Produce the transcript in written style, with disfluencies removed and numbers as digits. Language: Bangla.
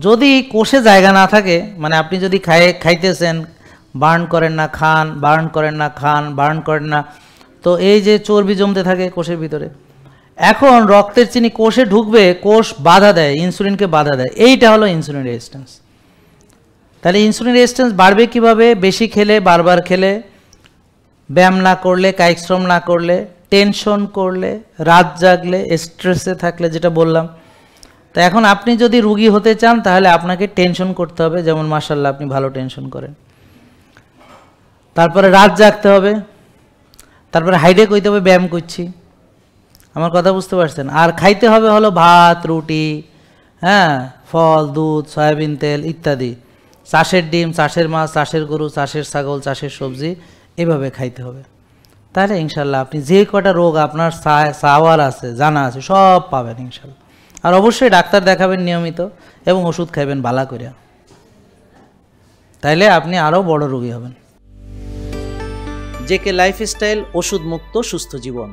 যদি কোষে জায়গা না থাকে, মানে আপনি যদি খাইতেছেন, বার্ন করেন না, খান, বার্ন করেন না, খান, বার্ন করেন না, তো এই যে চর্বি জমতে থাকে কোষের ভিতরে। এখন রক্তের চিনি কোষে ঢুকবে, কোষ বাধা দেয়, ইনসুলিনকে বাধা দেয়, এইটা হলো ইনসুলিন রেজিস্ট্যান্স। তাহলে ইনসুলিন রেজিস্ট্যান্স বাড়বে কিভাবে? বেশি খেলে, বারবার খেলে, ব্যায়াম না করলে, কায়িক শ্রম না করলে, টেনশন করলে, রাত জাগলে, স্ট্রেসে থাকলে, যেটা বললাম। তো এখন আপনি যদি রুগী হতে চান তাহলে আপনাকে টেনশন করতে হবে, যেমন মাশাআল্লাহ আপনি ভালো টেনশন করেন। তারপরে রাত জাগতে হবে, তারপরে হাইডে কইতে হবে ব্যায়াম করছি। আমার কথা বুঝতে পারছেন? আর খাইতে হবে হলো ভাত, রুটি, হ্যাঁ, ফল, দুধ, সয়াবিন তেল ইত্যাদি, চাষের ডিম, চাষের মাছ, চাষের গরু, চাষের ছাগল, চাষের সবজি, এভাবে খাইতে হবে। তাহলে ইনশাল্লাহ আপনি যে কটা রোগ আপনার চাওয়ার আছে, জানা আছে, সব পাবেন ইনশাল্লাহ। আর অবশ্যই ডাক্তার দেখাবেন নিয়মিত এবং ওষুধ খাইবেন বালা করে, তাইলে আপনি আরও বড় রোগী হবেন। জেকে লাইফস্টাইল, ওষুধ মুক্ত সুস্থ জীবন।